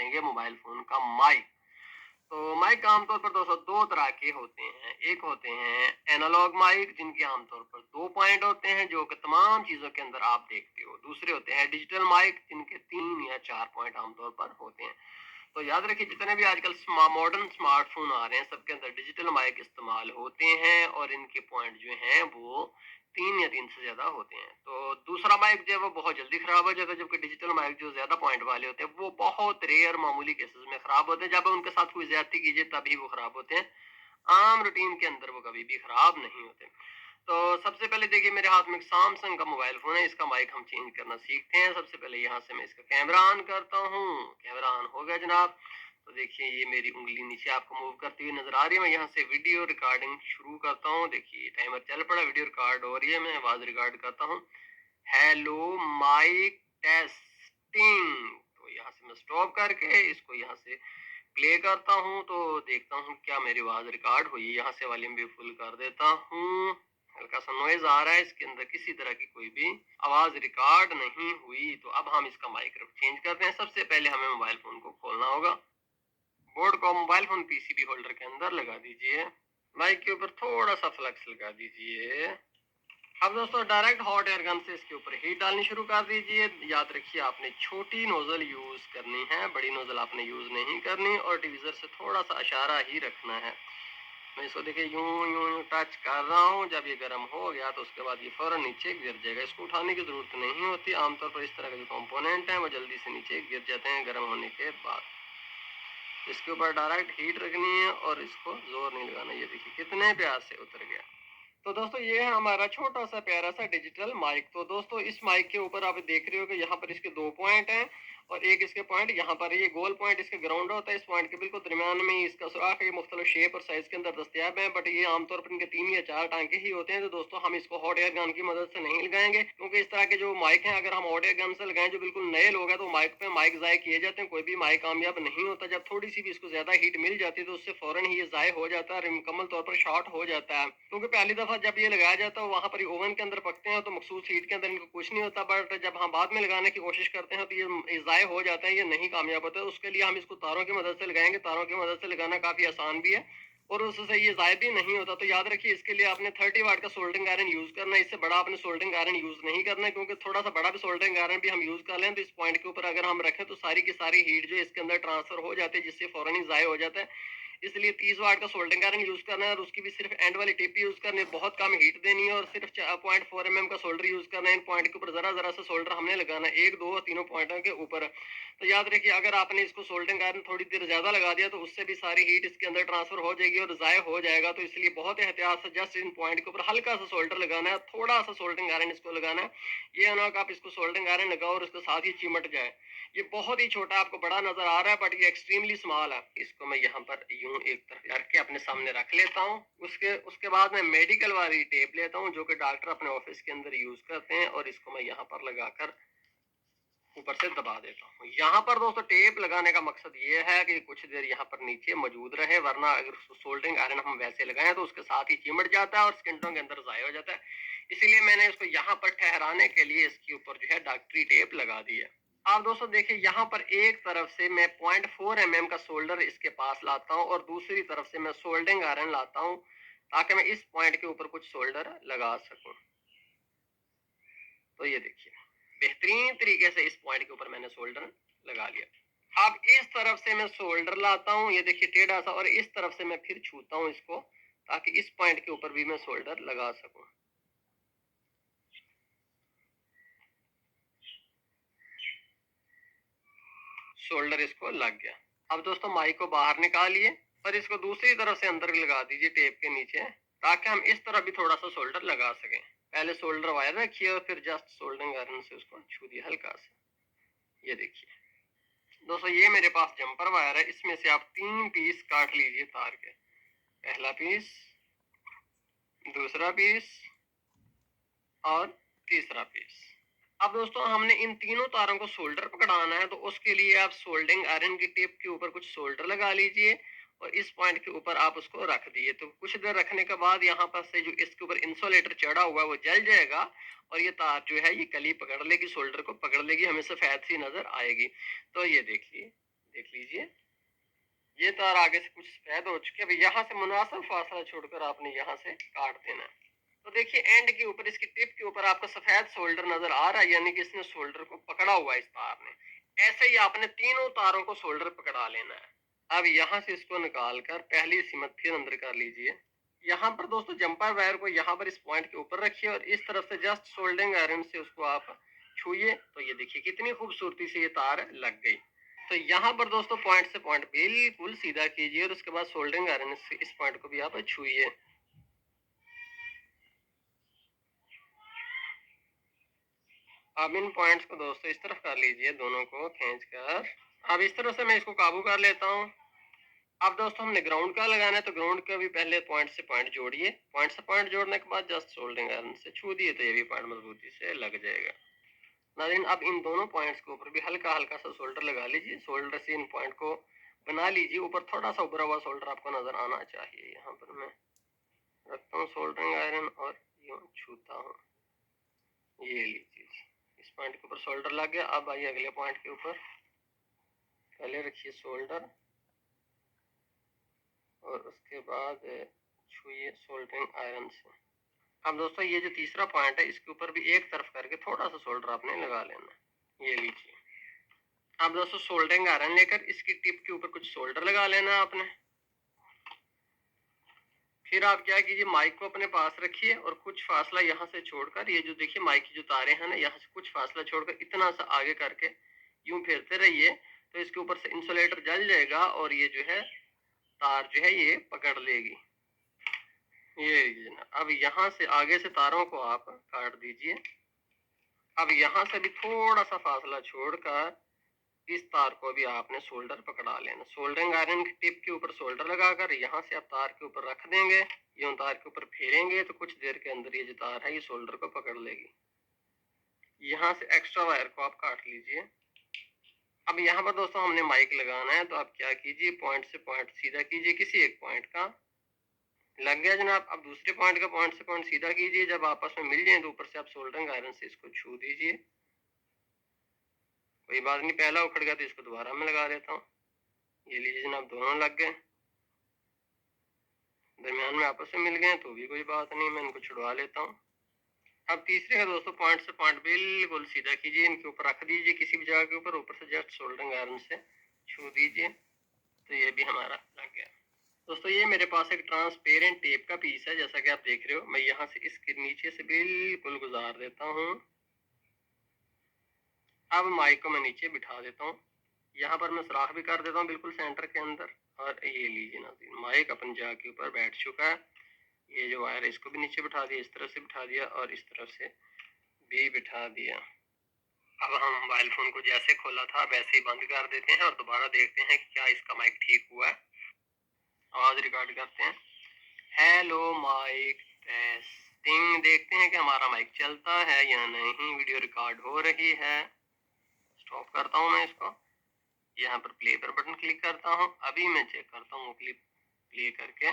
देखेंगे mobile phone का mic. तो माइक आमतौर पर दोस्तों 2 तरह के होते हैं। एक होते हैं एनालॉग माइक जिनके आमतौर पर 2 पॉइंट होते हैं जो कि तमाम चीज़ों के अंदर आप देखते हो। दूसरे होते हैं डिजिटल माइक जिनके 3 या 4 पॉइंट आमतौर पर होते हैं। तो याद रखिए जितने भी आजकल मॉडर्न स्मार्टफ़ोन आ रहे हैं सबके अंदर डिजिटल माइक इस्तेमाल होते हैं और इनके पॉइंट जो हैं वो 3 या 3 से ज़्यादा होते हैं। तो दूसरा माइक जो है वो बहुत जल्दी ख़राब हो जाता है जबकि डिजिटल माइक जो ज़्यादा पॉइंट वाले होते हैं वो बहुत रेयर मामूली केसेस में ख़राब होते हैं। जब उनके साथ कोई ज़्यादती कीजिए तभी वो ख़राब होते हैं। आम रूटीन के अंदर वो कभी भी ख़राब नहीं होते। तो सबसे पहले देखिए मेरे हाथ में एक सैमसंग का मोबाइल फ़ोन है, इसका माइक हम चेंज करना सीखते हैं। सबसे पहले यहाँ से मैं इसका कैमरा ऑन करता हूँ, कैमरा ऑन हो गया जनाब। तो देखिए ये मेरी उँगली नीचे आपको मूव करती हुई नज़र आ रही है। मैं यहाँ से वीडियो रिकॉर्डिंग शुरू करता हूँ। देखिए टाइमर चल पड़ा, वीडियो रिकॉर्ड हो रही है, मैं आवाज़ रिकॉर्ड करता हूँ। Hello mic testing. तो यहाँ से मैं स्टॉप करके इसको यहाँ से प्ले करता हूँ तो देखता हूँ क्या मेरी आवाज़ रिकॉर्ड हुई। यहाँ से वॉल्यूम भी फुल कर देता हूँ। हल्का सा नॉइज़ आ रहा है, इसके अंदर किसी तरह की कोई भी आवाज़ रिकॉर्ड नहीं हुई। तो अब हम इसका माइक चेंज करते हैं। सबसे पहले हमें मोबाइल फ़ोन को खोलना होगा। बोर्ड को मोबाइल फ़ोन पीसीबी होल्डर के अंदर लगा दीजिए। माइक के ऊपर थोड़ा-सा फ्लक्स लगा दीजिए। अब दोस्तों डायरेक्ट हॉट एयर गन से इसके ऊपर हीट डालनी शुरू कर दीजिए। याद रखिए आपने छोटी नोजल यूज करनी है, बड़ी नोजल आपने यूज नहीं करनी और डिवीजर से थोड़ा सा इशारा ही रखना है। मैं इसको देखिए यूं यूं यूं टच कर रहा हूँ। जब ये गर्म हो गया तो उसके बाद ये फौरन नीचे गिर जाएगा। इसको उठाने की जरूरत नहीं होती। आमतौर पर इस तरह के जो कंपोनेंट हैं वो जल्दी से नीचे गिर जाते हैं गर्म होने के बाद। इसके ऊपर डायरेक्ट हीट रखनी है और इसको जोर नहीं लगाना। ये देखिए कितने प्यार से उतर गया। तो दोस्तों ये है हमारा छोटा सा प्यारा सा डिजिटल माइक। तो दोस्तों इस माइक के ऊपर आप देख रहे हो कि यहाँ पर इसके 2 पॉइंट हैं और एक इसके पॉइंट यहाँ पर ये गोल पॉइंट इसका ग्राउंड होता है। इस पॉइंट के बिल्कुल दरमियान में ही इसका सुराख है। ये मुख्तलिफ शेप और साइज के अंदर दस्तयाब है बट ये आमतौर पर इनके 3 या 4 टांके ही होते हैं। तो दोस्तों हम इसको हॉट एयर गन की मदद से नहीं लगाएंगे क्योंकि इस तरह के जो माइक हैं अगर हम हॉट एयर गन से लगाएं जो बिल्कुल नए लोग हैं तो माइक पे माइक ज़ाय किए जाते हैं। कोई भी माइक कामयाब नहीं होता। जब थोड़ी सी भी इसको ज्यादा हीट मिल जाती है तो उससे फौरन ही ये ज़ाय हो जाता है और मुकम्मल तौर पर शॉर्ट हो जाता है। क्योंकि पहली दफा जब ये लगाया जाता है वहां पर ओवन के अंदर पकते हैं तो मखसूस हीट के अंदर इनको कुछ नहीं होता। बट जब हम बाद में लगाने की कोशिश करते हैं तो ये ज़ाय हो जाता है, ये नहीं कामयाब होता है। उसके लिए हम इसको तारों की मदद से लगाएंगे। तारों की मदद से लगाना काफी आसान भी है और उससे ये ज़ाय भी नहीं होता। तो याद रखिए इसके लिए आपने 30 वाट का सोल्डरिंग आयरन यूज करना है। इससे बड़ा आपने सोल्डरिंग आयरन यूज नहीं करना है क्योंकि थोड़ा सा बड़ा भी सोल्डरिंग आयरन भी हम यूज कर लें तो इस पॉइंट के ऊपर अगर हम रखें तो सारी की सारी हीट जो इसके अंदर ट्रांसफर हो जाती है जिससे फौरन ही ज़ाय हो जाता है। इसलिए 30 वाट का सोल्डरिंग आयरन यूज करना है और उसकी भी सिर्फ एंड वाली टिप यूज करनी है। बहुत कम हीट देनी है और सिर्फ 0.4 mm का सोल्डर यूज करना है। इन पॉइंट के ऊपर जरा जरा सा सोल्डर हमने लगाना है, एक दो और तीनों पॉइंटों के ऊपर। तो याद रखिए अगर आपने इसको सोल्डरिंग आयरन थोड़ी देर ज्यादा लगा दिया तो उससे भी सारी हीट इसके अंदर ट्रांसफर हो जाएगी और जाया हो जाएगा। तो इसलिए बहुत एहतियात से जस्ट इन पॉइंट के ऊपर हल्का सा सोल्डर लगाना है, थोड़ा सा सोल्डरिंग आयरन इसको लगाना है। ये ना आप इसको सोल्डरिंग आयरन लगाओ और उसके साथ ही चिमट जाए। ये बहुत ही छोटा आपको बड़ा नजर आ रहा है बट ये एक्सट्रीमली स्मॉल है। इसको मैं यहाँ पर यूं एक तरफ रख के अपने सामने रख लेता हूँ। उसके उसके बाद मैं मेडिकल वाली टेप लेता हूँ जो कि डॉक्टर अपने ऑफिस के अंदर यूज करते हैं और इसको मैं यहाँ पर लगाकर ऊपर से दबा देता हूँ। यहाँ पर दोस्तों टेप लगाने का मकसद ये है कि कुछ देर यहाँ पर नीचे मौजूद रहे, वरना अगर सोल्डरिंग आयरन हम वैसे लगाएं तो उसके साथ ही चिमट जाता है और सेकंडों के अंदर ज़ाया हो जाता है। इसीलिए मैंने इसको यहाँ पर ठहराने के लिए इसके ऊपर जो है डॉक्टरी टेप लगा दी है। आप दोस्तों देखिए यहाँ पर एक तरफ से मैं 0.4 mm का सोल्डर इसके पास लाता हूँ और दूसरी तरफ से मैं सोल्डरिंग आयरन लाता हूँ ताकि मैं इस पॉइंट के ऊपर कुछ सोल्डर लगा सकूं। तो ये देखिए बेहतरीन तरीके से इस पॉइंट के ऊपर मैंने सोल्डर लगा लिया। अब इस तरफ से मैं सोल्डर लाता हूँ, ये देखिए टेढ़ा सा, और इस तरफ से मैं फिर छूता हूँ इसको ताकि इस पॉइंट के ऊपर भी मैं सोल्डर लगा सकूं। शोल्डर इसको लग गया। अब दोस्तों माइक को बाहर निकालिए और इसको दूसरी तरफ से अंदर लगा दीजिए टेप के नीचे ताकि हम इस तरफ भी थोड़ा सा शोल्डर लगा सकें। पहले शोल्डर वायर रखिए और फिर जस्ट सोल्डरिंग आयरन से उसको छू दिए हल्का से। ये देखिए दोस्तों ये मेरे पास जंपर वायर है, इसमें से आप 3 पीस काट लीजिए तार के। पहला पीस, दूसरा पीस और तीसरा पीस। अब दोस्तों हमने इन तीनों तारों को सोल्डर पकड़ाना है तो उसके लिए आप सोल्डरिंग आयरन की टिप के ऊपर कुछ सोल्डर लगा लीजिए और इस पॉइंट के ऊपर आप उसको रख दिए। तो कुछ देर रखने के बाद यहाँ पर से जो इसके ऊपर इंसुलेटर चढ़ा हुआ है वो जल जाएगा और ये तार जो है ये कली पकड़ लेगी, सोल्डर को पकड़ लेगी, हमें सफेद सी नजर आएगी। तो ये देखिए देख लीजिए, ये तार आगे से कुछ सफेद हो चुके, अब यहाँ से मुनासिब फासला छोड़कर आपने यहाँ से काट देना है। तो देखिए एंड के ऊपर, इसकी टिप के ऊपर आपको सफेद शोल्डर नजर आ रहा है, यानी कि इसने शोल्डर को पकड़ा हुआ है इस तार ने। ऐसे ही आपने तीनों तारों को शोल्डर पकड़ा लेना है। अब यहाँ से इसको निकाल कर पहली सीमत फिर अंदर कर लीजिए। यहाँ पर दोस्तों जंपर वायर को यहाँ पर इस पॉइंट के ऊपर रखिए और इस तरफ से जस्ट सोल्डरिंग आयरन से उसको आप छुइए, तो ये देखिए कितनी खूबसूरती से ये तार लग गई। तो यहाँ पर दोस्तों पॉइंट से पॉइंट बिल्कुल सीधा कीजिए और उसके बाद सोल्डरिंग आयरन से इस पॉइंट को भी आप छुइए। अब इन पॉइंट्स को दोस्तों इस तरफ कर लीजिए, दोनों को खींचकर। अब इस तरह से मैं इसको काबू कर लेता हूँ। अब दोस्तों हमने ग्राउंड का लगाना है, तो ग्राउंड का भी पहले पॉइंट से पॉइंट जोड़िए। पॉइंट से पॉइंट जोड़ने के बाद जस्ट सोल्डरिंग आयरन से छू दिए, तो ये भी पॉइंट मजबूती से लग जाएगा। नाज़रीन, अब इन दोनों पॉइंट्स के ऊपर भी हल्का हल्का सा सोल्डर लगा लीजिए। सोल्डर से इन पॉइंट को बना लीजिए। ऊपर थोड़ा सा उभरा हुआ सोल्डर आपको नजर आना चाहिए। यहाँ पर मैं रखता हूँ सोल्डरिंग आयरन और यूं छूता हूँ। ये लीजिए, इस पॉइंट के ऊपर सोल्डर लग गया। अब आइए अगले पॉइंट के ऊपर, पहले रखिए सोल्डर और उसके बाद छुइए सोल्डरिंग आयरन से। अब दोस्तों ये जो तीसरा पॉइंट है, इसके ऊपर भी एक तरफ करके थोड़ा सा सोल्डर आपने लगा लेना है। ये लीजिए। अब दोस्तों सोल्डरिंग आयरन लेकर इसकी टिप के ऊपर कुछ सोल्डर लगा लेना है आपने। फिर आप क्या कीजिए, माइक को अपने पास रखिए और कुछ फासला यहाँ से छोड़कर, ये जो देखिए माइक की जो तारें हैं ना, यहाँ से कुछ फासला छोड़कर इतना सा आगे करके यूं फेरते रहिए, तो इसके ऊपर से इंसुलेटर जल जाएगा और ये जो है तार जो है ये पकड़ लेगी। ये ना, अब यहाँ से आगे से तारों को आप काट दीजिए। अब यहाँ से भी थोड़ा सा फासला छोड़कर इस तार को भी आपने सोल्डर पकड़ा लेना। सोल्डरिंग आयरन की टिप के ऊपर सोल्डर लगाकर यहाँ से आप तार के ऊपर रख देंगे, यूं तार के ऊपर फेरेंगे तो कुछ देर के अंदर ये जो तार है ये सोल्डर को पकड़ लेगी। यहाँ से एक्स्ट्रा वायर को आप काट लीजिए। अब यहाँ पर दोस्तों हमने माइक लगाना है, तो आप क्या कीजिए, पॉइंट से पॉइंट सीधा कीजिए, किसी एक पॉइंट का लग गया जनाब। अब दूसरे पॉइंट का पॉइंट से पॉइंट सीधा कीजिए। जब आपस में मिल जाए तो ऊपर से आप सोल्डरिंग आयरन से इसको छू दीजिए। कोई बात नहीं, पहला उखड़ गया तो इसको दोबारा मैं लगा देता हूँ। ये लीजिए जनाब, दोनों लग गए, दरमियान में आपस में मिल गए तो भी कोई बात नहीं, मैं इनको छुड़वा लेता हूँ। अब तीसरे का दोस्तों पॉइंट से पॉइंट बिल्कुल सीधा कीजिए, इनके ऊपर रख दीजिए किसी भी जगह के ऊपर, ऊपर से जस्ट सोल्डरिंग आयरन से छू दीजिए, तो ये भी हमारा लग गया। दोस्तों ये मेरे पास एक ट्रांसपेरेंट टेप का पीस है, जैसा कि आप देख रहे हो। मैं यहाँ से इसके नीचे से बिल्कुल गुजार देता हूँ। अब माइक को मैं नीचे बिठा देता हूँ। यहाँ पर मैं सुराख भी कर देता हूँ बिल्कुल सेंटर के अंदर। और ये लीजिए नाज़रीन, माइक अपन जगह के ऊपर बैठ चुका है। ये जो वायर है इसको भी नीचे बिठा दिया, इस तरह से बिठा दिया और इस तरफ से भी बिठा दिया। अब हम मोबाइल फोन को जैसे खोला था वैसे ही बंद कर देते हैं और दोबारा देखते हैं कि क्या इसका माइक ठीक हुआ है। आवाज रिकॉर्ड करते हैं। हेलो माइक टेस्टिंग, देखते हैं कि हमारा माइक चलता है या नहीं। वीडियो रिकॉर्ड हो रही है। स्टॉप करता हूँ मैं इसको, यहाँ पर प्ले पर बटन क्लिक करता हूँ। अभी मैं चेक करता हूँ क्लिप प्ले करके।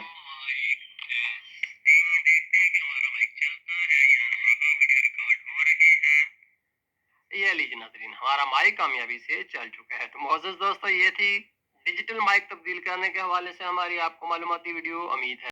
ये लीजिए नाज़रीन, हमारा माइक कामयाबी से चल चुका है। तो मोअज़्ज़ज़ दोस्तों, ये थी डिजिटल माइक तब्दील करने के हवाले से हमारी आपको मालूमाती वीडियो। उम्मीद है